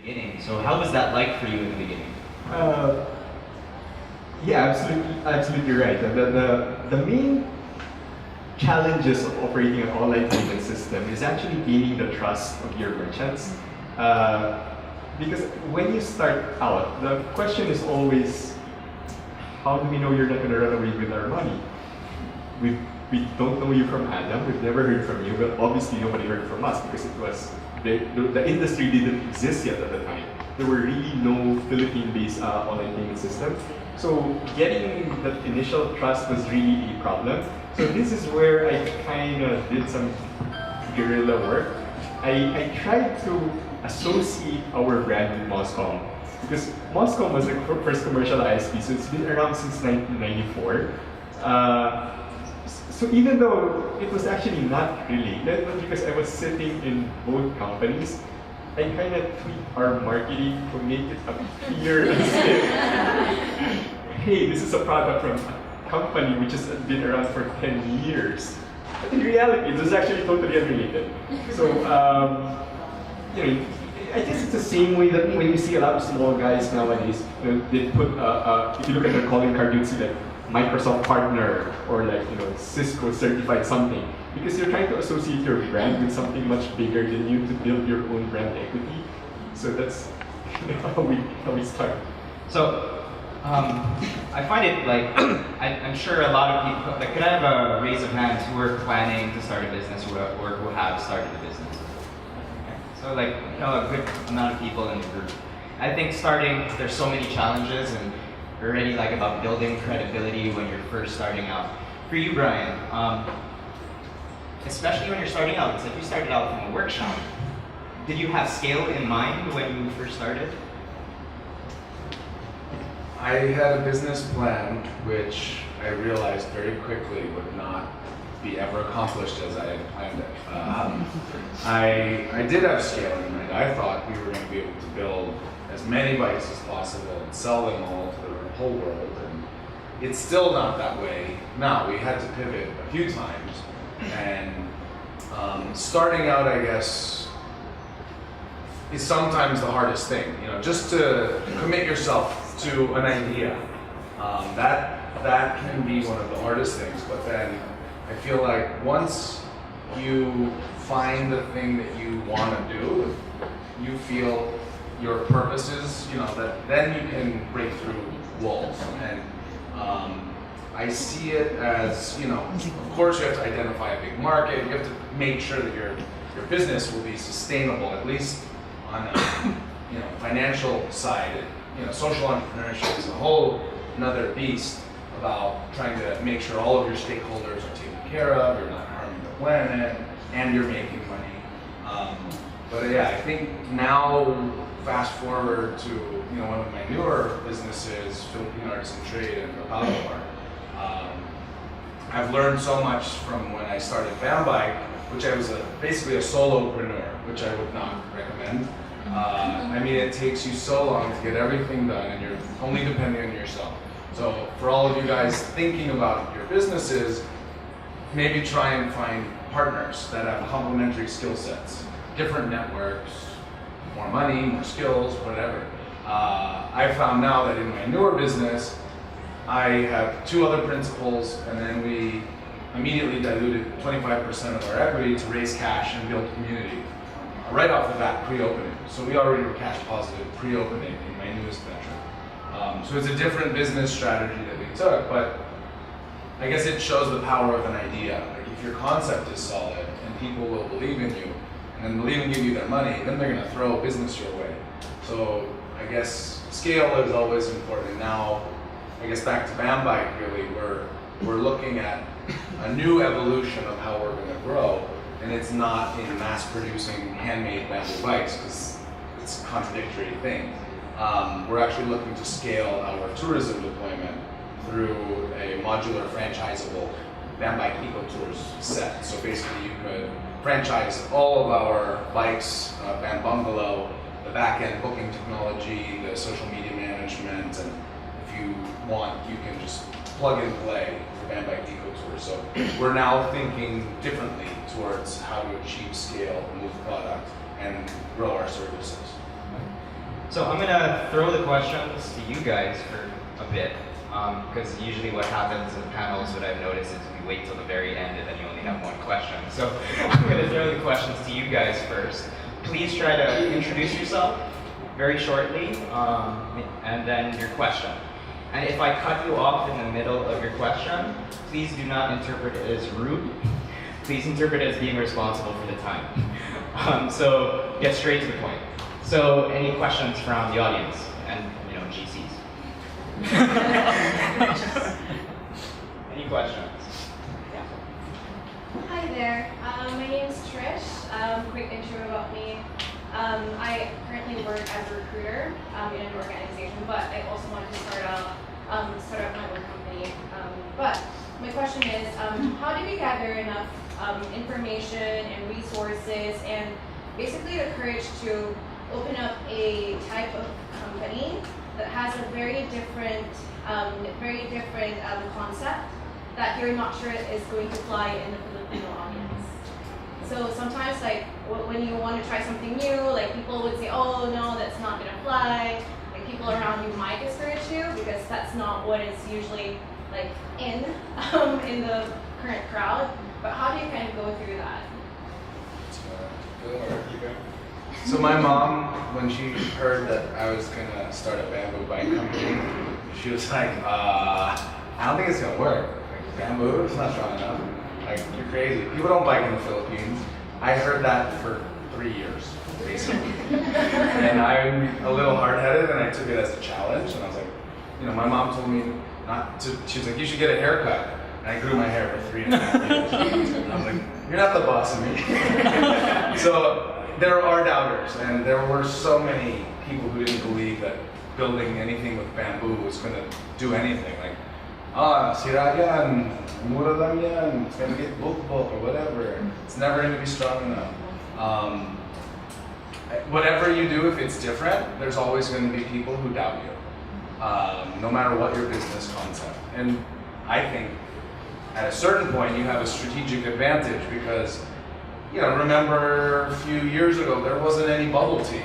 beginning. So how was that like for you in the beginning? Uh, yeah, absolutely right. The main challenges of operating an online payment system is actually gaining the trust of your merchants. Because when you start out, the question is always, how do we know you're not going to run away with our money? We don't know you from Adam. We've never heard from you. But obviously nobody heard from us because it was the industry didn't exist yet at the time. There were really no Philippine-based online payment system. So getting that initial trust was really a problem. So this is where I kind of did some guerrilla work. I tried to associate our brand with Moscom because Moscom was the first commercial ISP, so it's been around since 1994. So even though it was actually not related, but because I was sitting in both companies, I kind of tweaked our marketing to make it appear as if, hey, this is a product from a company which has been around for 10 years. But in reality, it was actually totally unrelated. So, I guess it's the same way that when you see a lot of small guys nowadays, they put, if you look at their calling card, you'd see like Microsoft partner or like Cisco certified something, because you're trying to associate your brand with something much bigger than you to build your own brand equity. So that's how we start. So I find it like I'm sure a lot of people. Like, could I have a raise of hands who are planning to start a business or who have started a business? Okay. So like a good amount of people in the group. I think there's so many challenges and already like about building credibility when you're first starting out. For you, Brian, especially when you're starting out, it's like you started out from a workshop. Did you have scale in mind when you first started? I had a business plan which I realized very quickly would not be ever accomplished as I had planned it. I did have scale in mind. I thought we were going to be able to build as many bikes as possible and sell them all to the whole world, and it's still not that way now. We had to pivot a few times, and starting out, I guess, is sometimes the hardest thing. Just to commit yourself to an idea. That can be one of the hardest things, but then I feel like once you find the thing that you want to do, you feel your purposes, that then you can break through walls. And I see it as, of course you have to identify a big market, you have to make sure that your business will be sustainable, at least on a financial side. Social entrepreneurship is a whole another beast about trying to make sure all of your stakeholders are taken care of, you're not harming the planet, and you're making money. But yeah, I think now, fast forward to one of my newer businesses, Philippine Artisan Trade and Rapado Art. I've learned so much from when I started Bambike, which I was basically a solopreneur, which I would not recommend. It takes you so long to get everything done, and you're only depending on yourself. So for all of you guys thinking about your businesses, maybe try and find partners that have complementary skill sets, different networks, more money, more skills, whatever. I found now that in my newer business, I have two other principals, and then we immediately diluted 25% of our equity to raise cash and build community. Right off the bat, pre-opening. So we already were cash positive pre-opening in my newest venture. So it's a different business strategy that we took, but I guess it shows the power of an idea. Like if your concept is solid and people will believe in you, and then they'll even give you their money, then they're gonna throw business your way. So I guess scale is always important. Now, I guess back to Bambike, really, we're looking at a new evolution of how we're gonna grow. And it's not in mass producing handmade bamboo bikes, because it's a contradictory thing. We're actually looking to scale our tourism deployment through a modular franchisable Bambike Eco Tours set. So basically you could franchise all of our bikes, Bam Bungalow, the back-end booking technology, the social media management, and if you want, you can just plug and play the Bambike Eco Tour. So we're now thinking differently towards how to achieve scale, move product, and grow our services. So I'm gonna throw the questions to you guys for a bit, because usually what happens in panels, what I've noticed is we wait till the very end and then you only have one question. So I'm gonna throw the questions to you guys first. Please try to introduce yourself very shortly, and then your question. And if I cut you off in the middle of your question, please do not interpret it as rude. Please interpret it as being responsible for the time. So get straight to the point. So any questions from the audience and GCs? Any questions? Yeah. Hi there. My name is Trish. Quick intro about me. I currently work as a recruiter in an organization, but I also wanted to start up my own company. But my question is, how do we gather enough information and resources and basically the courage to open up a type of company that has a very different concept that you're not sure is going to fly in the Filipino audience? So sometimes, like when you want to try something new, like people would say, "Oh no, that's not gonna fly." Like people around you might discourage you because that's not what is usually like in the current crowd. But how do you kind of go through that? So my mom, when she heard that I was gonna start a bamboo bike company, she was like, I don't think it's gonna work. Like, bamboo, it's not strong enough. Like, you're crazy. People don't bike in the Philippines. I heard that for 3 years, basically. And I'm a little hard-headed, and I took it as a challenge. And I was like, my mom told me not to. She was like, you should get a haircut. And I grew my hair for 3.5 years. And I was like, you're not the boss of me. So there are doubters, and there were so many people who didn't believe that building anything with bamboo was going to do anything. Like, sira yan, mura lang yan, it's going to get bulk or whatever. It's never going to be strong enough. Whatever you do, if it's different, there's always going to be people who doubt you, no matter what your business concept. And I think at a certain point you have a strategic advantage because remember a few years ago, there wasn't any bubble tea.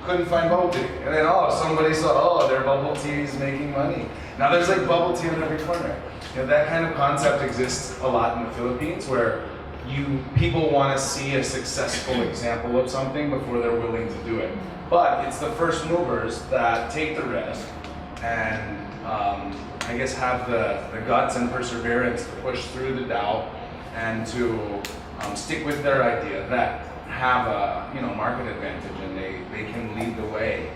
Couldn't find bubble tea. And then, somebody saw, their bubble tea is making money. Now there's like bubble tea on every corner. That kind of concept exists a lot in the Philippines where people want to see a successful example of something before they're willing to do it. But it's the first movers that take the risk and I guess have the guts and perseverance to push through the doubt and to stick with their idea that have a market advantage and they can lead the way.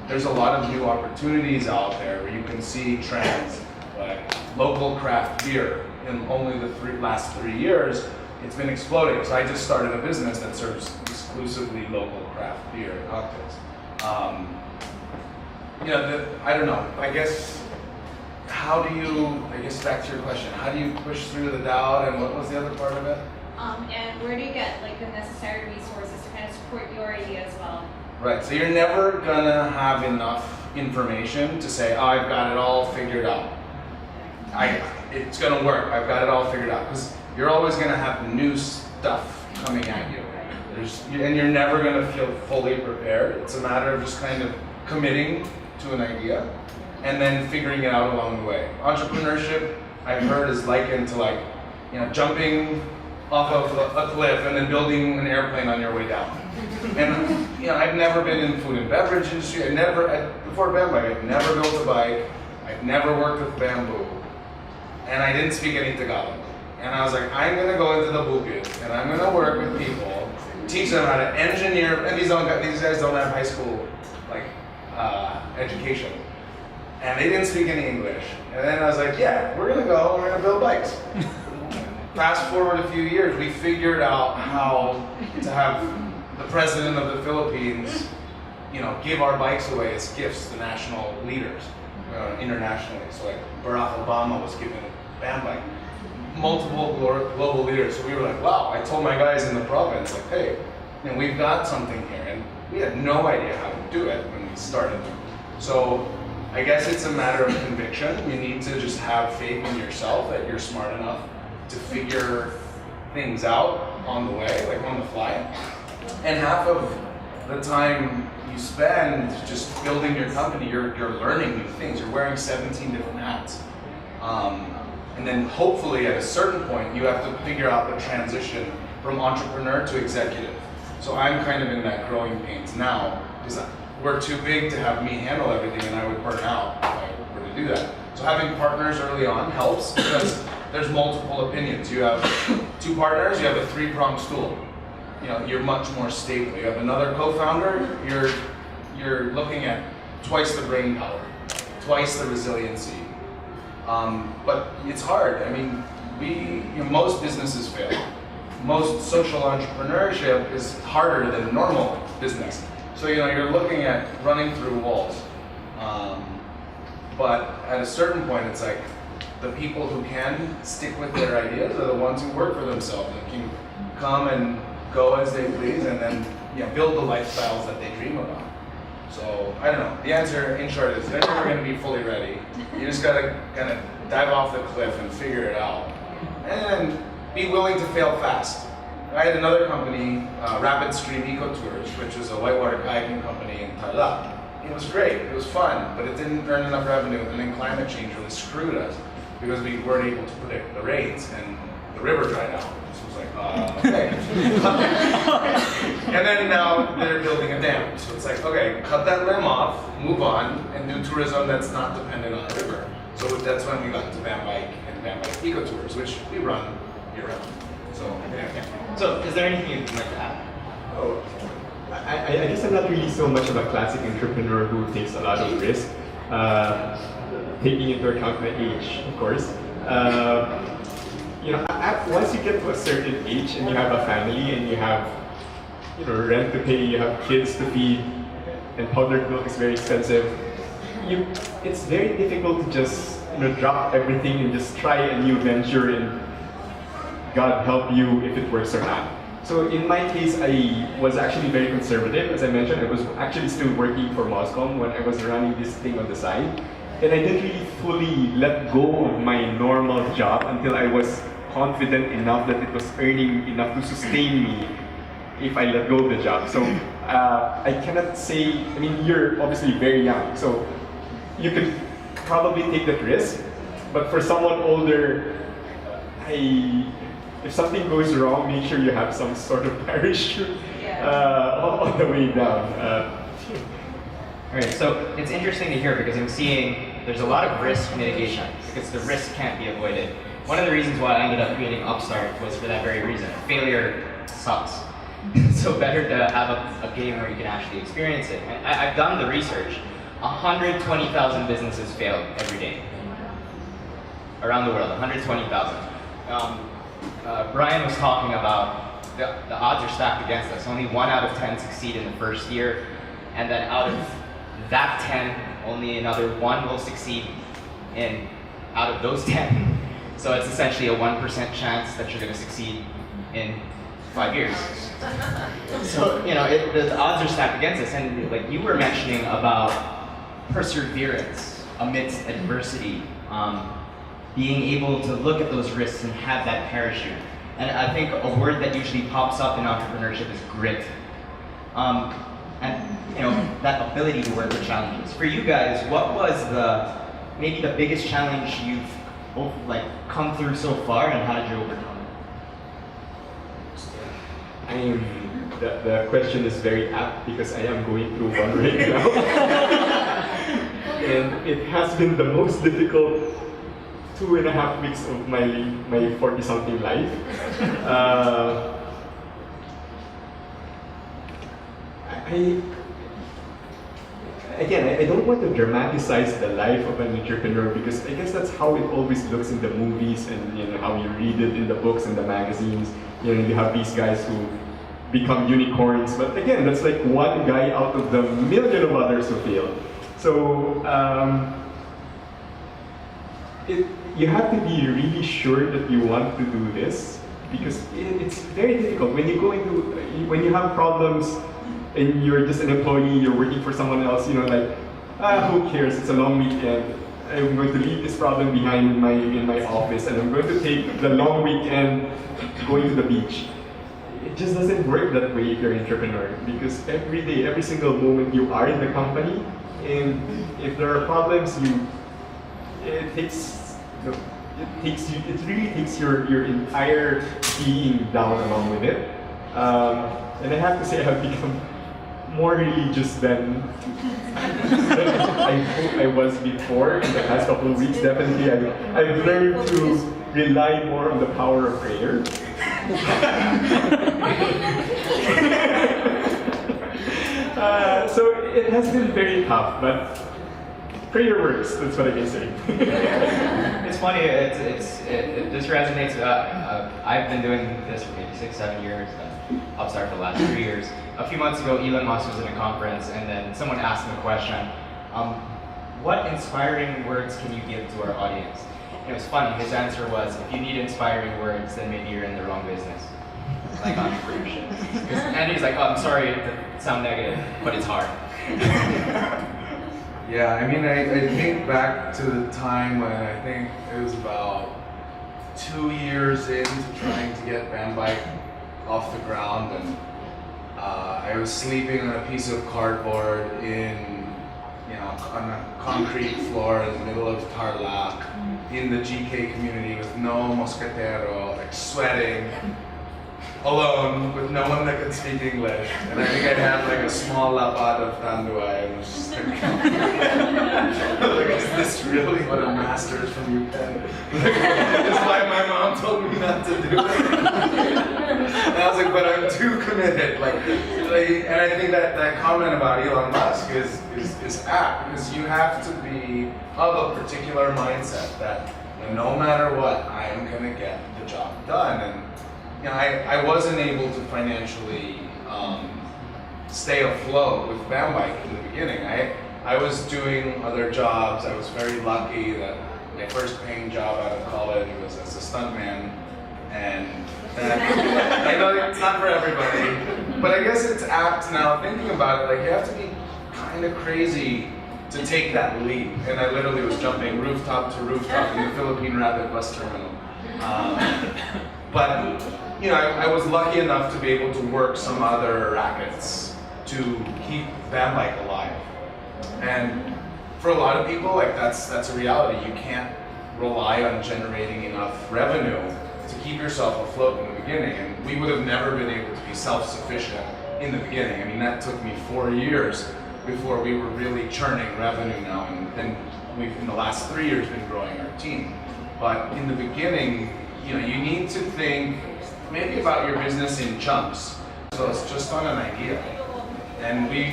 There's a lot of new opportunities out there where you can see trends like local craft beer. In only the last 3 years, it's been exploding. So I just started a business that serves exclusively local craft beer and cocktails. I don't know. I guess back to your question, how do you push through the doubt and what was the other part of it? And where do you get like the necessary resources to kind of support your idea as well? Right, so you're never gonna have enough information to say, I've got it all figured out. It's gonna work, I've got it all figured out. Because you're always gonna have new stuff coming at you. And you're never gonna feel fully prepared. It's a matter of just kind of committing to an idea and then figuring it out along the way. Entrepreneurship, I've heard, is likened to jumping off of a cliff and then building an airplane on your way down. And I've never been in the food and beverage industry. Before bamboo, I've never built a bike. I've never worked with bamboo, and I didn't speak any Tagalog. And I was like, I'm gonna go into the bukid and I'm gonna work with people, teach them how to engineer. And these guys don't have high school education, and they didn't speak any English. And then I was like, yeah, we're gonna build bikes. Fast forward a few years, we figured out how to have the president of the Philippines, give our bikes away as gifts to national leaders internationally. So like Barack Obama was given a band bike, multiple global leaders. So we were like, wow. I told my guys in the province, like, hey, we've got something here, and we had no idea how to do it when we started. So I guess it's a matter of conviction. You need to just have faith in yourself that you're smart enough to figure things out on the way, like on the fly. And half of the time you spend just building your company, you're learning new things. You're wearing 17 different hats. And then hopefully at a certain point, you have to figure out the transition from entrepreneur to executive. So I'm kind of in that growing pains now, because we're too big to have me handle everything and I would burn out if I were to do that. So having partners early on helps because there's multiple opinions. You have 2 partners, you have a 3-pronged stool. You know, you're much more stable. You have another co-founder, you're looking at twice the brain power, twice the resiliency. But it's hard. I mean, most businesses fail. Most social entrepreneurship is harder than normal business. So you're looking at running through walls. But at a certain point, it's like the people who can stick with their ideas are the ones who work for themselves and can come and go as they please, and then build the lifestyles that they dream about. So I don't know. The answer, in short, is they're never going to be fully ready. You just got to kind of dive off the cliff and figure it out, and be willing to fail fast. I had another company, Rapid Stream Eco Tours, which was a whitewater kayaking company in Tarlac. It was great. It was fun, but it didn't earn enough revenue. And then climate change really screwed us because we weren't able to predict the rates, and the river dried out. So it was like, okay. And then now they're building a dam. So it's like, okay, cut that limb off, move on, and do tourism that's not dependent on a river. So that's when we got into Van Bike and Van Bike Eco Tours, which we run year round. So, yeah. So, is there anything you'd like to add? Oh, I guess I'm not really so much of a classic entrepreneur who takes a lot of risk, taking into account my age, of course. Once you get to a certain age and you have a family and you have, rent to pay, you have kids to feed, and powdered milk is very expensive. It's very difficult to just drop everything and just try a new venture and God help you if it works or not. So in my case, I was actually very conservative. As I mentioned, I was actually still working for Moscom when I was running this thing on the side. And I didn't really fully let go of my normal job until I was confident enough that it was earning enough to sustain me if I let go of the job. So I cannot say, you're obviously very young, so you can probably take that risk. But for someone older, if something goes wrong, make sure you have some sort of parachute on the way down. All right, so it's interesting to hear because I'm seeing there's a lot of risk mitigation because the risk can't be avoided. One of the reasons why I ended up creating Upstart was for that very reason. Failure sucks. So better to have a game where you can actually experience it. And I've done the research. 120,000 businesses fail every day. Around the world, 120,000. Brian was talking about the odds are stacked against us. Only 1 out of 10 succeed in the first year, and then out of that 10, only another 1 will succeed out of those 10. So it's essentially a 1% chance that you're going to succeed in 5 years. So the odds are stacked against us, and like you were mentioning about perseverance amidst adversity. Being able to look at those risks and have that parachute. And I think a word that usually pops up in entrepreneurship is grit. And that ability to work with challenges. For you guys, what was maybe the biggest challenge you've come through so far, and how did you overcome it? The question is very apt because I am going through one right now. And it has been the most difficult 2.5 weeks of my 40-something life. I don't want to dramatize the life of an entrepreneur because I guess that's how it always looks in the movies and how you read it in the books and the magazines. You have these guys who become unicorns, but again, that's like one guy out of the million of others who fail. So you have to be really sure that you want to do this because it's very difficult when when you have problems and you're just an employee, you're working for someone else, who cares, it's a long weekend, I'm going to leave this problem behind in my office and I'm going to take the long weekend going to the beach. it just doesn't work that way if you're an entrepreneur, because every day, every single moment you are in the company, and if there are problems, it really takes your entire being down along with it. And I have to say, I've become more religious than I was before in the past couple of weeks. Definitely, I've learned to rely more on the power of prayer. So it has been very tough, but prayer works. That's what I can say. It's funny. This resonates. I've been doing this for maybe 6-7 years. Upstart for the last 3 years. A few months ago, Elon Musk was in a conference, and then someone asked him a question. What inspiring words can you give to our audience? And it was funny. His answer was, if you need inspiring words, then maybe you're in the wrong business. Like entrepreneurship. And he's like, oh, I'm sorry to sound negative, but it's hard. Yeah, I mean, I think back to the time when I think it was about 2 years into trying to get Bambike off the ground, and I was sleeping on a piece of cardboard on a concrete floor in the middle of Tarlac in the GK community with no mosquetero, like sweating, alone with no one that could speak English. And I think I had like a small lapad of tanduay and was just like, is this really what a master's from UPenn? This is why my mom told me not to do it. And I was like, but I'm too committed. And I think that comment about Elon Musk is apt, because you have to be of a particular mindset that no matter what, I am gonna get the job done. And I wasn't able to financially stay afloat with Bambike in the beginning. I was doing other jobs. I was very lucky that my first paying job out of college was as a stuntman. And I know it's not for everybody, but I guess it's apt now thinking about it. Like, you have to be kind of crazy to take that leap. And I literally was jumping rooftop to rooftop in the Philippine Rapid bus terminal. But I was lucky enough to be able to work some other rackets to keep Bambike alive. And for a lot of people, like that's a reality. You can't rely on generating enough revenue to keep yourself afloat in the beginning. And we would have never been able to be self-sufficient in the beginning. I mean, that took me 4 years before we were really churning revenue now. And then we've, in the last 3 years, been growing our team. Had in the beginning, you need to think maybe about your business in chunks. So it's just on an idea. And we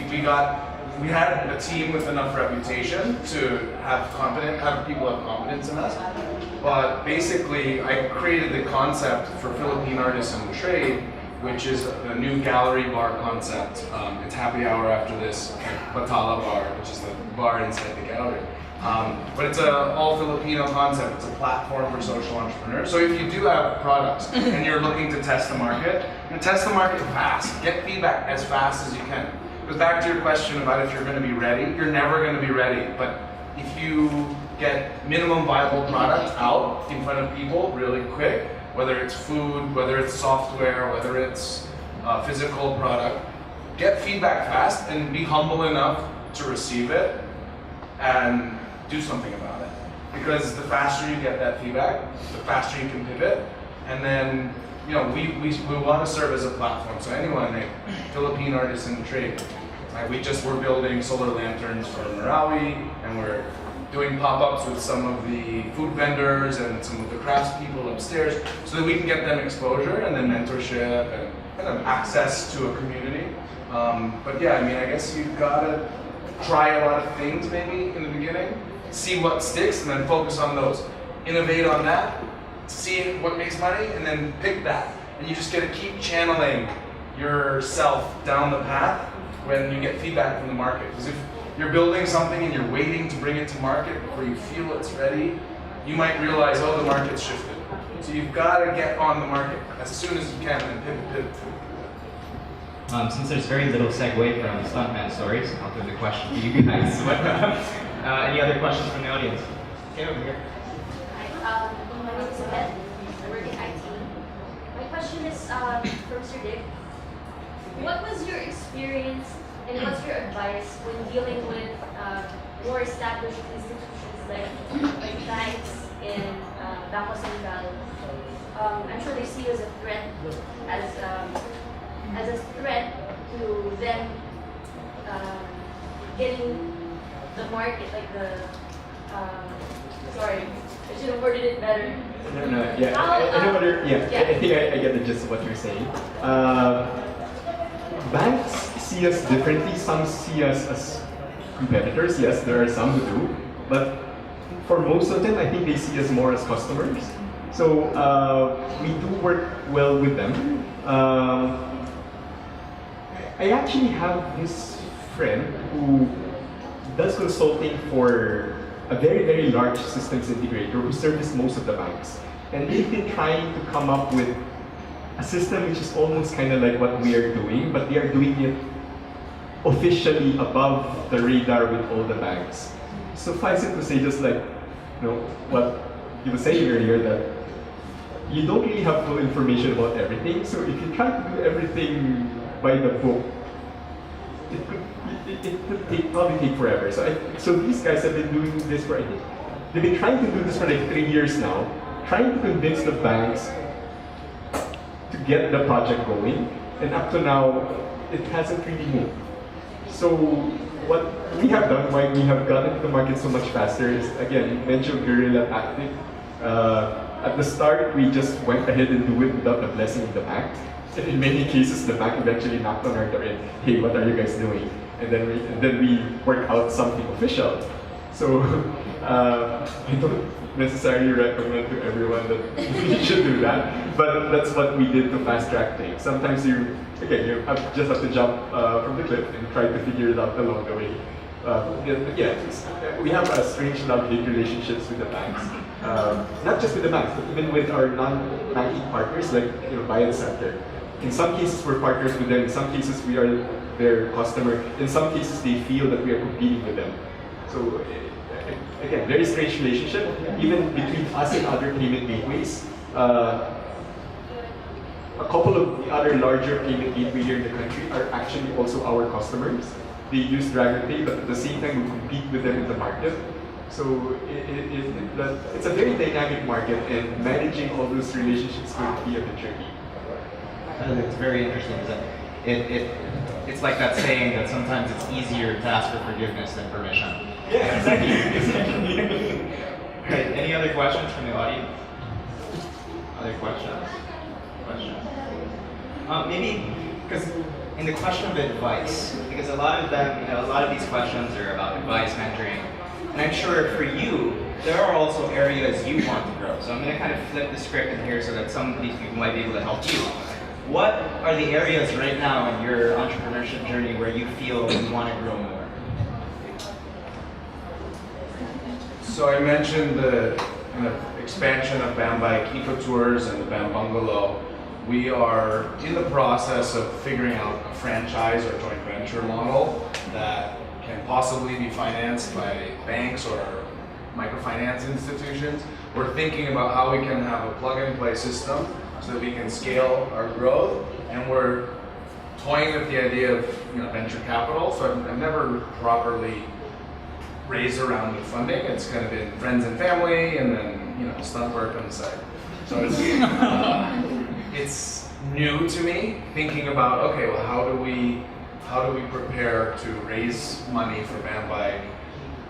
had a team with enough reputation to have people have confidence in us. But basically, I created the concept for Philippine Artists in Trade, which is a new gallery bar concept. It's happy hour after this, Batala Bar, which is the bar inside the gallery. But it's an all Filipino concept. It's a platform for social entrepreneurs. So if you do have products and you're looking to test the market, test the market fast. Get feedback as fast as you can. Because back to your question about if you're going to be ready, you're never going to be ready. But if you get minimum viable product out in front of people really quick, whether it's food, whether it's software, whether it's a physical product, get feedback fast and be humble enough to receive it and do something about it. Because the faster you get that feedback, the faster you can pivot. And then, we want to serve as a platform. So anyone, like Philippine Artists in Trade, we're building solar lanterns for Marawi, and we're doing pop-ups with some of the food vendors and some of the craftspeople upstairs, so that we can get them exposure and then mentorship and kind of access to a community. But yeah, I guess you've got to try a lot of things maybe in the beginning, see what sticks, and then focus on those. Innovate on that, see what makes money, and then pick that. And you just got to keep channeling yourself down the path when you get feedback from the market. Because if you're building something and you're waiting to bring it to market before you feel it's ready, you might realize, the market's shifted. So you've got to get on the market as soon as you can and pivot. Since there's very little segue from stuntman stories, I'll throw the question to you guys. Any other questions from the audience? Okay, over here. Hi, my name is Beth. I work in IT. My question is, from Sir Dick. What was your experience and what's your advice when dealing with more established institutions like banks and Bangko Sentral? I'm sure they see you as a threat, as a threat to them getting the market, like the sorry, I should have worded it better. No, yeah, I know what you're, yeah. I think I get the gist of what you're saying. Banks see us differently. Some see us as competitors. Yes, there are some who do, but for most of them, I think they see us more as customers. So we do work well with them. I actually have this friend who does consulting for a very, very large systems integrator who services most of the banks. And they've been trying to come up with a system which is almost kind of like what we are doing, but they are doing it officially above the radar with all the banks. Suffice it to say, just like what you were saying earlier, that you don't really have full information about everything. So if you try to do everything by the book, it could probably take forever. So these guys have been doing this for, I think, they've been trying to do this for like 3 years now, trying to convince the banks to get the project going, and up to now, it hasn't really moved. So what we have done, why we have gotten to the market so much faster is, again, you mentioned guerrilla tactic. At the start, we just went ahead and do it without the blessing of the bank. And in many cases, the bank eventually knocked on our door and, hey, what are you guys doing? And then we work out something official. So I don't necessarily recommend to everyone that you should do that, but that's what we did to fast track things. Sometimes you just have to jump from the cliff and try to figure it out along the way. We have a strange love-hate relationships with the banks. Not just with the banks, but even with our non-banking partners, like Buy and Center. In some cases, we're partners with them. In some cases, we are their customer. In some cases, they feel that we are competing with them. So again, very strange relationship, even between us and other payment gateways. A couple of the other larger payment gateways here in the country are actually also our customers. They use DragonPay, but at the same time, we compete with them in the market. So it's a very dynamic market, and managing all those relationships could be a bit tricky. It's very interesting. It's like that saying that sometimes it's easier to ask for forgiveness than permission. Yeah, exactly. Right. Any other questions from the audience? Other questions? Maybe because in the question of advice, because a lot of these questions are about advice, mentoring, and I'm sure for you there are also areas you want to grow. So I'm going to kind of flip the script in here so that some of these people might be able to help you. What are the areas right now in your entrepreneurship journey where you feel you want to grow more? So I mentioned the kind of expansion of Bambike Eco Tours and the Bam Bungalow. We are in the process of figuring out a franchise or joint venture model that can possibly be financed by banks or microfinance institutions. We're thinking about how we can have a plug-and-play system so that we can scale our growth, and we're toying with the idea of venture capital. So I've never properly raised a round of funding. It's kind of been friends and family, and then stunt work on the side. So it's new to me, thinking about, okay, well, how do we prepare to raise money for Bambike?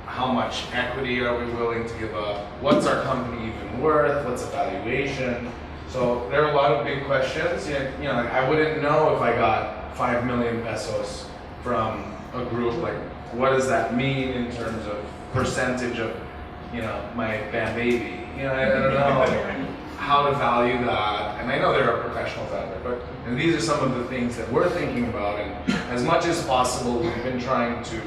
How much equity are we willing to give up? What's our company even worth? What's the valuation? So there are a lot of big questions. I wouldn't know if I got 5 million pesos from a group. Like, what does that mean in terms of percentage of, my Bam baby? I don't know how to value that. And I know there are professionals out there, but these are some of the things that we're thinking about. And as much as possible, we've been trying to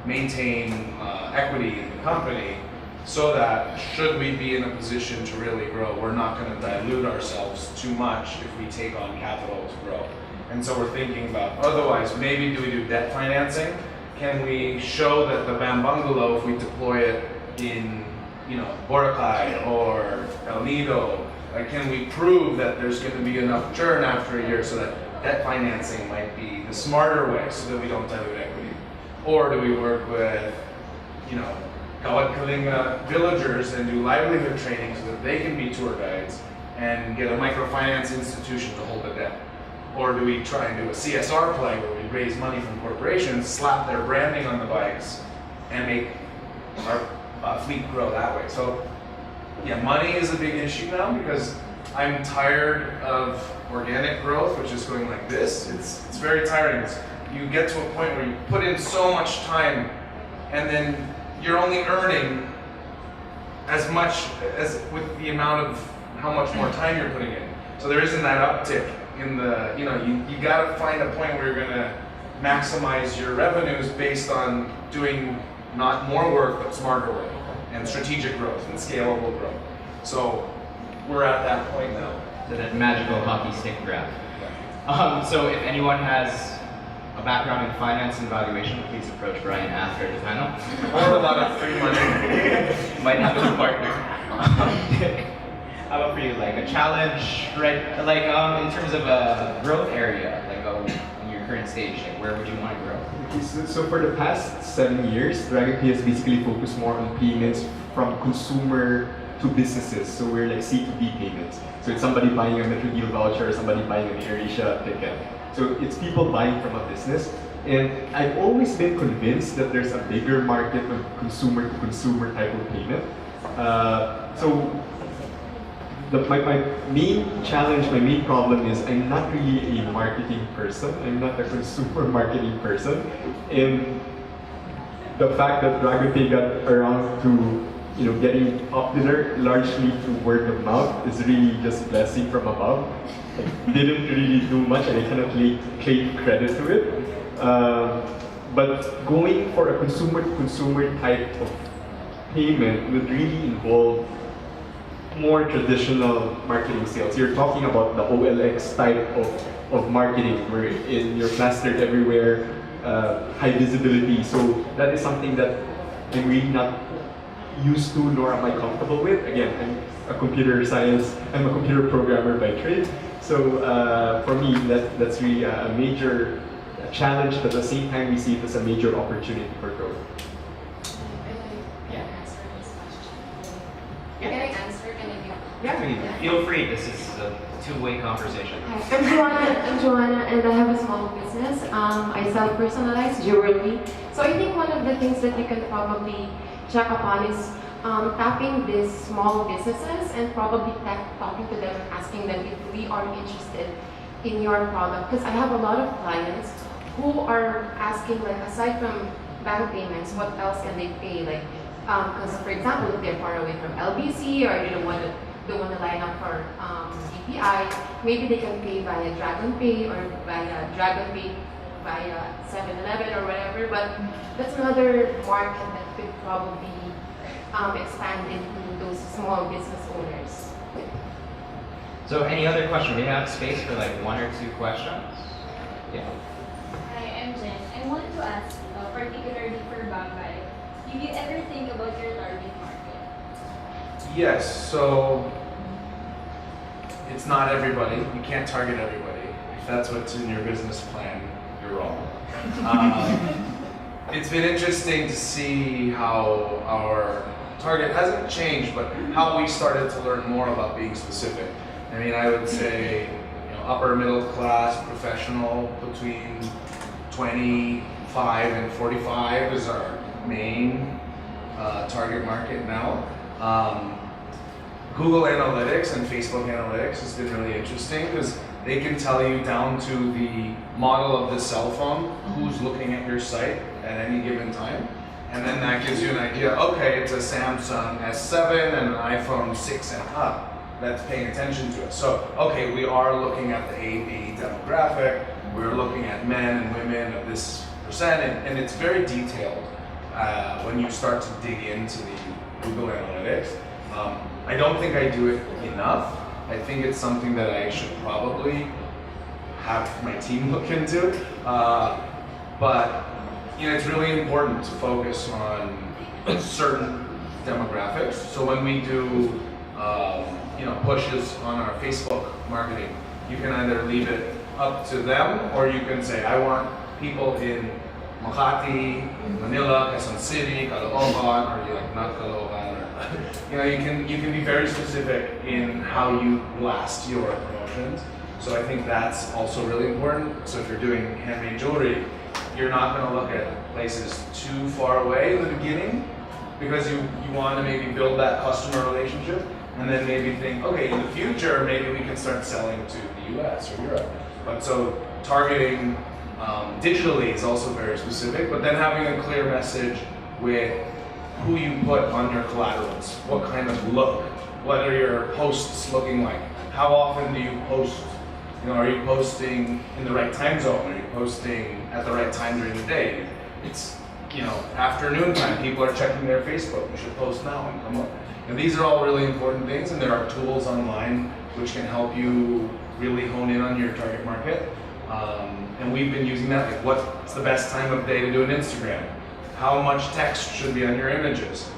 maintain equity in the company, so that should we be in a position to really grow, we're not going to dilute ourselves too much if we take on capital to grow. And so we're thinking about, otherwise, maybe do we do debt financing? Can we show that the Bam Bungalow, if we deploy it in Boracay or El Nido, Like, can we prove that there's going to be enough churn after a year so that debt financing might be the smarter way so that we don't dilute equity? Or do we work with, Kawad Kalinga villagers and do livelihood training so that they can be tour guides and get a microfinance institution to hold the debt? Or do we try and do a CSR play where we raise money from corporations, slap their branding on the bikes, and make our fleet grow that way? So, yeah, money is a big issue now because I'm tired of organic growth, which is going like this. It's very tiring. You get to a point where you put in so much time, and then you're only earning as much as with the amount of how much more time you're putting in. So there isn't that uptick in the, you got to find a point where you're going to maximize your revenues based on doing not more work, but smarter work, and strategic growth and scalable growth. So we're at that point now. So that magical hockey stick graph. So if anyone has a background in finance and valuation, please approach Brian after the panel. Or a lot of free money. Might have a partner. How about for you, like a challenge, right? Like in terms of a growth area, like in your current stage, like where would you want to grow? Okay, so for the past 7 years, DragonPay has basically focused more on payments from consumer to businesses. So we're like C2B payments. So it's somebody buying a Metro Deal voucher or somebody buying an AirAsia ticket. So it's people buying from a business. And I've always been convinced that there's a bigger market of consumer to consumer type of payment. My main challenge, my main problem is I'm not really a marketing person. I'm not a consumer marketing person. And the fact that DragonPay got around to getting popular largely through word of mouth is really just a blessing from above. I didn't really do much and I cannot claim credit to it. But going for a consumer-to-consumer type of payment would really involve more traditional marketing sales. You're talking about the OLX type of marketing where you're plastered everywhere, high visibility. So that is something that I'm really not used to nor am I comfortable with. Again, I'm a computer programmer by trade. So for me, that's really a major challenge, but at the same time, we see it as a major opportunity for growth. Can I answer this question? Yeah. Can I answer? Can I give? Yeah, feel free. This is a two-way conversation. Hi, I'm Joanna, and I have a small business. I sell personalized jewelry. So I think one of the things that you can probably check upon is tapping these small businesses and probably talking to them, asking them if we are interested in your product. Because I have a lot of clients who are asking, like, aside from bank payments, what else can they pay? Like, because for example, if they're far away from LBC or they don't want to line up for DPI, maybe they can pay via DragonPay or via DragonPay via 7-Eleven or whatever. But that's another market that could probably expand into those small business owners. So any other question? We have space for like one or two questions. Yeah. Hi, I'm Jen. I wanted to ask, particularly for Bangay, did you ever think about your target market? Yes, so it's not everybody. You can't target everybody. If that's what's in your business plan, you're wrong. It's been interesting to see how our target hasn't changed, but how we started to learn more about being specific. I mean, I would say, upper middle class, professional, between 25 and 45 is our main target market now. Google Analytics and Facebook Analytics has been really interesting because they can tell you down to the model of the cell phone who's looking at your site at any given time. And then that gives you an idea, okay, it's a Samsung S7 and an iPhone 6 and up that's paying attention to it. So, okay, we are looking at the AB demographic, we're looking at men and women of this percent, and it's very detailed when you start to dig into the Google Analytics. I don't think I do it enough. I think it's something that I should probably have my team look into. But it's really important to focus on certain demographics. So when we do pushes on our Facebook marketing. You can either leave it up to them, or you can say, I want people in Makati, Manila, Quezon City, Caloocan, or not Caloocan, or you can be very specific in how you blast your promotions. So I think that's also really important. So if you're doing handmade jewelry, you're not going to look at places too far away in the beginning, because you want to maybe build that customer relationship, and then maybe think, okay, in the future, maybe we can start selling to the US or Europe. But so targeting digitally is also very specific, but then having a clear message with who you put on your collaterals, what kind of look, what are your posts looking like, how often do you post, are you posting in the right time zone, are you posting at the right time during the day? It's afternoon time, people are checking their Facebook, you should post now and come up. And these are all really important things, and there are tools online which can help you really hone in on your target market. And we've been using that, like what's the best time of day to do an Instagram? How much text should be on your images?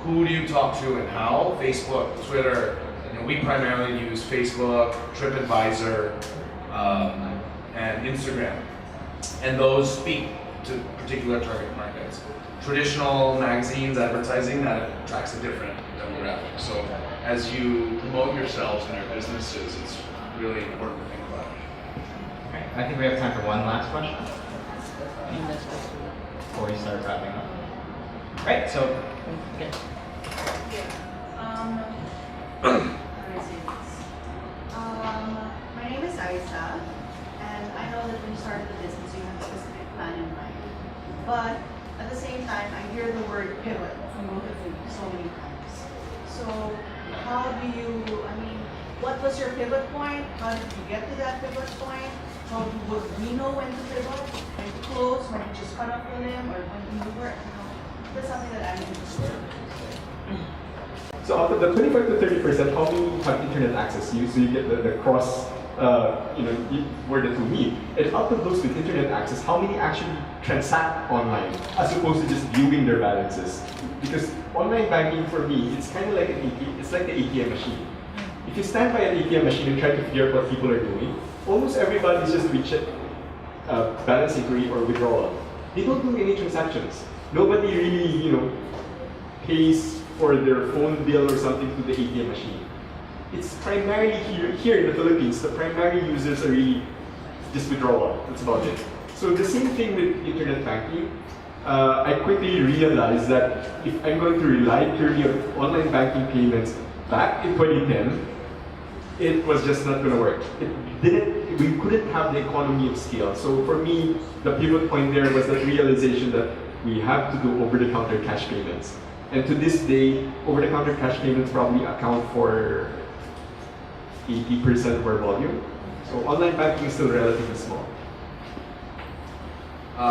Who do you talk to and how? Facebook, Twitter. We primarily use Facebook, TripAdvisor, and Instagram. And those speak to particular target markets. Traditional magazines, advertising, that attracts a different demographic. So as you promote yourselves and your businesses, it's really important to think about. Okay, I think we have time for one last question before we start wrapping up. Right, so my name is Aisa, and I know that when you started the business, you have a specific plan in mind. But at the same time, I hear the word pivot from both of you so many times. So how do you, what was your pivot point? How did you get to that pivot point? How would we know when to pivot, when to close, when to just cut off the limb, or when to move it? That's something that I'm interested in. So out of the 25 to 30%, how many have internet access? So you get the cross, where the two meet. And out of those with internet access, how many actually transact online, as opposed to just viewing their balances? Because online banking for me, it's kind of like it's like the ATM machine. If you stand by an ATM machine and try to figure out what people are doing, almost everybody is just balance inquiry or withdrawal. They don't do any transactions. Nobody really, pays for their phone bill or something to the ATM machine. It's primarily here in the Philippines, the primary users are really just withdrawal. That's about it. So the same thing with internet banking. I quickly realized that if I'm going to rely purely on online banking payments back in 2010, it was just not going to work. We couldn't have the economy of scale. So for me, the pivot point there was that realization that we have to do over-the-counter cash payments. And to this day, over-the-counter cash payments probably account for 80% of our volume. So online banking is still relatively small.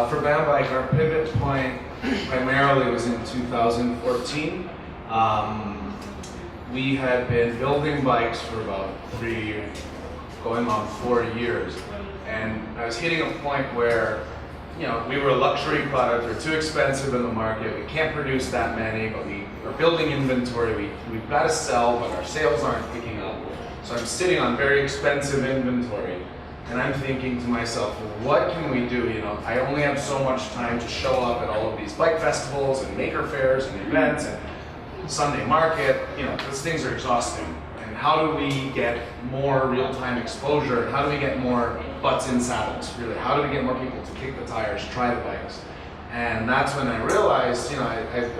For Bambike, our pivot point primarily was in 2014. We had been building bikes for about 3 years, going on 4 years. And I was hitting a point where, we were a luxury product, we're too expensive in the market, we can't produce that many, but we are building inventory, we've got to sell, but our sales aren't picking up. So I'm sitting on very expensive inventory, and I'm thinking to myself, well, what can we do? I only have so much time to show up at all of these bike festivals and maker fairs and events and Sunday market, those things are exhausting. And how do we get more real-time exposure? How do we get more butts in saddles, really? How do we get more people to kick the tires, try the bikes? And that's when I realized, I've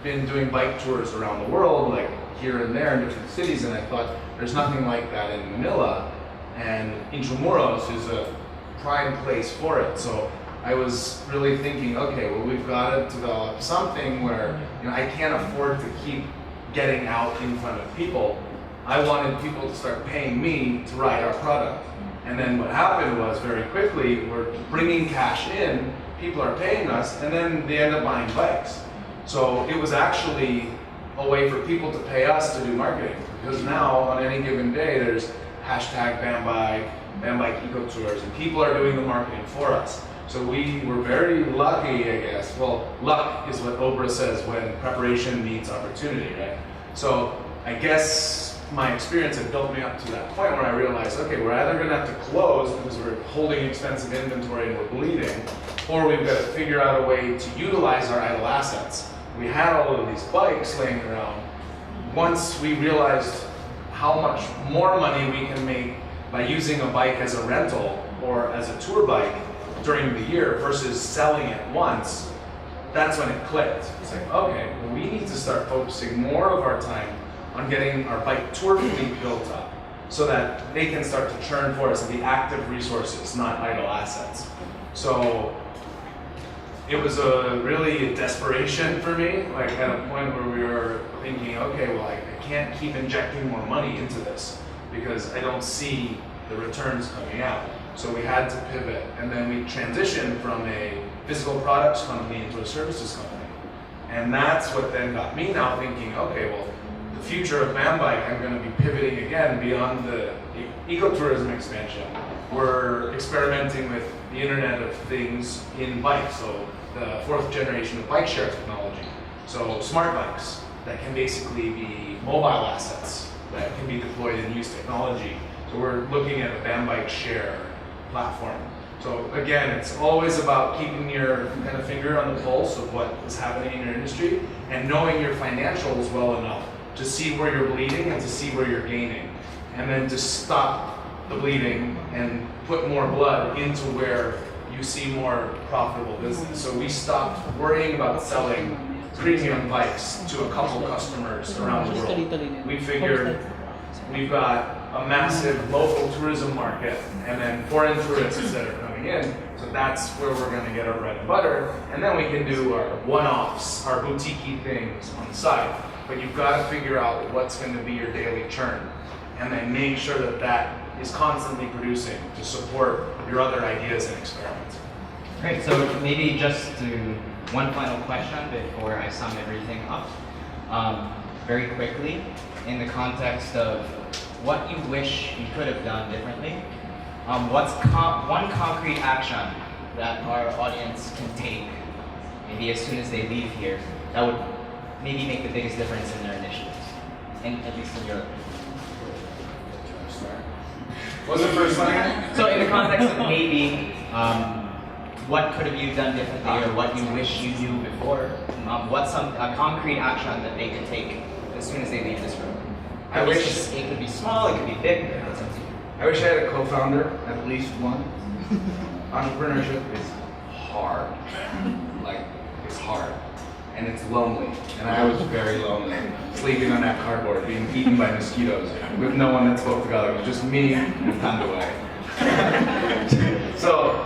been doing bike tours around the world, like here and there in different cities, and I thought, there's nothing like that in Manila. And Intramuros is a prime place for it. So I was really thinking, okay, well, we've got to develop something where I can't afford to keep getting out in front of people. I wanted people to start paying me to ride our product. And then what happened was very quickly, we're bringing cash in, people are paying us, and then they end up buying bikes. So it was actually a way for people to pay us to do marketing. Because now, on any given day, there's hashtag Bambike, Bambike Eco Tours, and people are doing the marketing for us. So we were very lucky, I guess. Well, luck is what Oprah says when preparation meets opportunity, right? So I guess my experience had built me up to that point where I realized, okay, we're either gonna have to close because we're holding expensive inventory and we're bleeding, or we've got to figure out a way to utilize our idle assets. We had all of these bikes laying around. Once we realized how much more money we can make by using a bike as a rental or as a tour bike during the year versus selling it once, that's when it clicked. It's like, okay, well, we need to start focusing more of our time on getting our bike tour fleet built up so that they can start to churn for us and be active resources, not idle assets. So it was really a desperation for me, like at a point where we were thinking, okay, well, I can't keep injecting more money into this because I don't see the returns coming out. So we had to pivot, and then we transitioned from a physical products company into a services company. And that's what then got me now thinking, okay, well, the future of ManBike, I'm going to be pivoting again beyond the ecotourism expansion. We're experimenting with the Internet of Things in bikes, so the fourth generation of bike share technology. So smart bikes that can basically be mobile assets that can be deployed and use technology. So we're looking at a ManBike share platform. So again, it's always about keeping your kind of finger on the pulse of what is happening in your industry and knowing your financials well enough to see where you're bleeding and to see where you're gaining. And then to stop the bleeding and put more blood into where you see more profitable business. So we stopped worrying about selling premium bikes to a couple customers around the world. We figured we've got a massive local tourism market and then foreign tourists that are coming in. So that's where we're going to get our bread and butter. And then we can do our one-offs, our boutique-y things on the side. But you've got to figure out what's going to be your daily churn and then make sure that that is constantly producing to support your other ideas and experiments. Great, so maybe just to one final question before I sum everything up. Very quickly, in the context of what you wish you could have done differently, what's one concrete action that our audience can take, maybe as soon as they leave here, that would maybe make the biggest difference in their initiatives, and at least in your opinion? What's the first one? So in the context of maybe, what could have you done differently, or what you wish you knew before? What's a concrete action that they could take as soon as they leave this room? I wish it could be small, it could be big. It's up to you. I wish I had a co-founder, at least one. Entrepreneurship is hard. Like, it's hard. And it's lonely. And I was very lonely. Sleeping on that cardboard, being eaten by mosquitoes, with no one that spoke Tagalog. It was just me and Tandaway. So,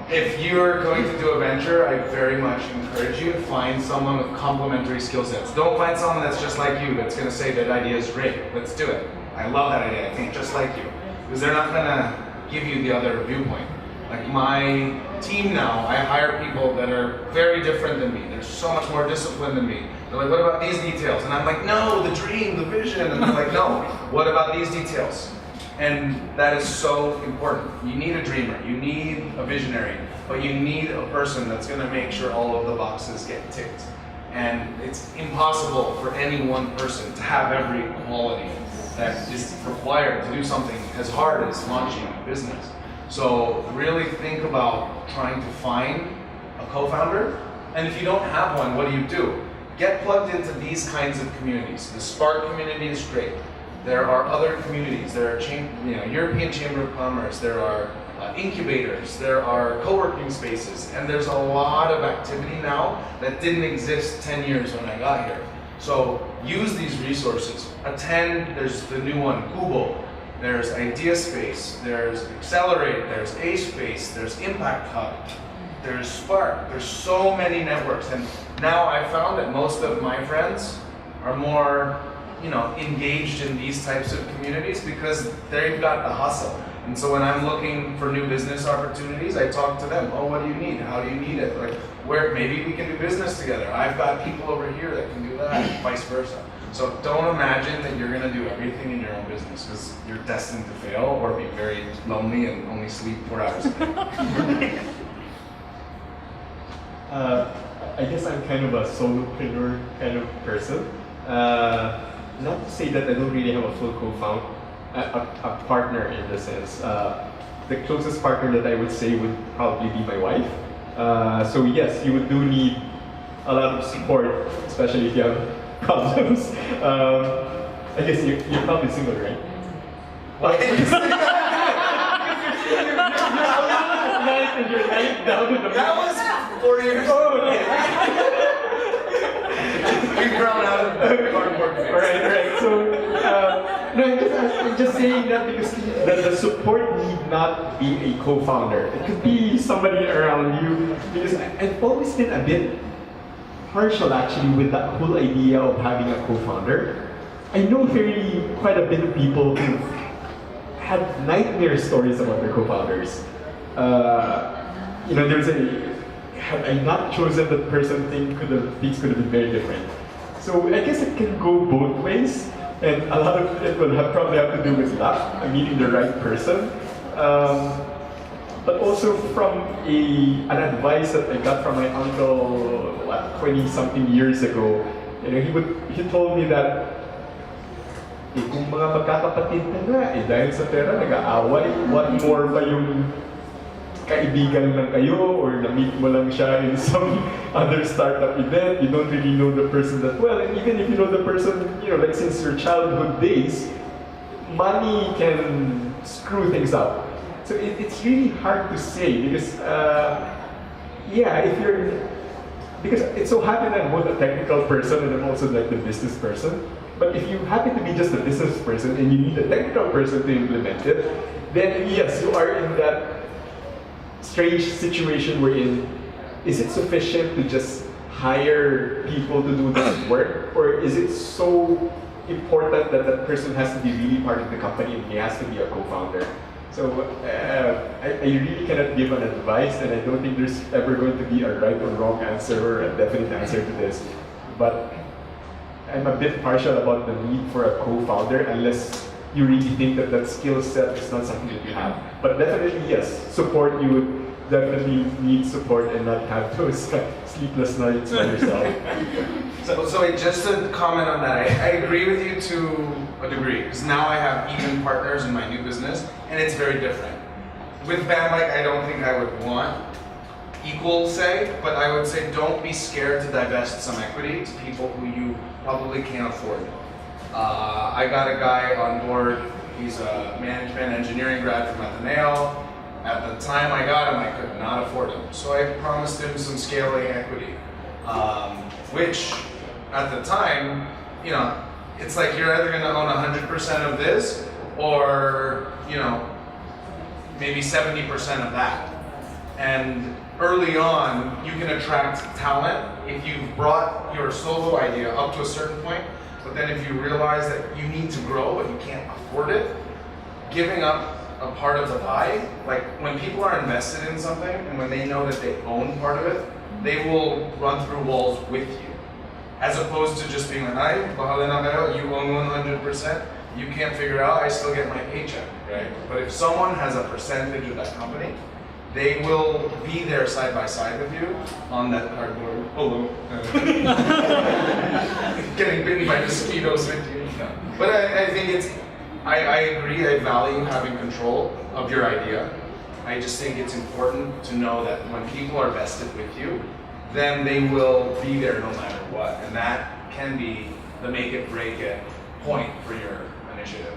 if you're going to do a venture, I very much encourage you to find someone with complementary skill sets. Don't find someone that's just like you, that's going to say that idea is great. Let's do it. I love that idea. I think just like you. Because they're not going to give you the other viewpoint. Like my team now, I hire people that are very different than me. They're so much more disciplined than me. They're like, what about these details? And I'm like, no, the dream, the vision. And they're like, no, what about these details? And that is so important. You need a dreamer, you need a visionary, but you need a person that's going to make sure all of the boxes get ticked. And it's impossible for any one person to have every quality that is required to do something as hard as launching a business. So really think about trying to find a co-founder. And if you don't have one, what do? Get plugged into these kinds of communities. The Spark community is great. There are other communities. There are European Chamber of Commerce. There are incubators. There are co-working spaces. And there's a lot of activity now that didn't exist 10 years when I got here. So use these resources. Attend, there's the new one, Google. There's Idea Space. There's Accelerate. There's A Space. There's Impact Hub. There's Spark. There's so many networks. And now I found that most of my friends are more engaged in these types of communities because they've got the hustle. And so when I'm looking for new business opportunities, I talk to them. Oh, what do you need? How do you need it? Like, where maybe we can do business together. I've got people over here that can do that, and vice versa. So don't imagine that you're going to do everything in your own business because you're destined to fail or be very lonely and only sleep 4 hours a day. I guess I'm kind of a solopreneur kind of person. not to say that I don't really have a full co-found, a partner in the sense. The closest partner that I would say would probably be my wife. So yes, you do need a lot of support, especially if you have problems. I guess you're probably single, right? What? That was 4 years. Oh, okay. We've grown out of the cardboard phase. Right. So, no, I'm just saying that because the support need not be a co-founder. It could be somebody around you. Because I've always been a bit partial actually with that whole idea of having a co-founder. I know quite a bit of people who had nightmare stories about their co-founders. There's had I not chosen that person, things could have been very different. So I guess it can go both ways, and a lot of it will probably have to do with luck, meeting the right person. But also from an advice that I got from my uncle 20-something years ago. He told me that kung mga magkakapatid na nga, dahil sa pera nag-aaway, what more pa yung kaibigan lang kayo or na-meet mo lang siya in some other startup event, you don't really know the person that well, and even if you know the person, like since your childhood days, money can screw things up. So it's really hard to say because, because it so happened that I'm both a technical person and I'm also like the business person. But if you happen to be just a business person and you need a technical person to implement it, then yes, you are in that strange situation wherein is it sufficient to just hire people to do this work, or is it so important that that person has to be really part of the company and he has to be a co-founder? So I really cannot give an advice, and I don't think there's ever going to be a right or wrong answer or a definite answer to this. But I'm a bit partial about the need for a co-founder unless you really think that that skill set is not something that you have. But definitely, yes, support. You would definitely need support and not have those sleepless nights by yourself. So wait, just to comment on that, I agree with you to a degree, because now I have even partners in my new business, and it's very different. With Bandbike, I don't think I would want equal say, but I would say don't be scared to divest some equity to people who you probably can't afford. I got a guy on board, he's a management engineering grad from Ateneo. At the time I got him, I could not afford him. So I promised him some scaling equity, which at the time, it's like you're either gonna own 100% of this or, maybe 70% of that. And early on, you can attract talent if you've brought your solo idea up to a certain point, but then if you realize that you need to grow but you can't afford it, giving up a part of the pie, like when people are invested in something and when they know that they own part of it, they will run through walls with you. As opposed to just being like, ay, bahala na kayo, you own 100%, you can't figure out, I still get my paycheck, right? But if someone has a percentage of that company, they will be there side by side with you on that cardboard. Hello. Getting bitten by mosquitoes with you. No. But I think I agree, I value having control of your idea. I just think it's important to know that when people are vested with you, then they will be there no matter what. And that can be the make it break it point for your initiative.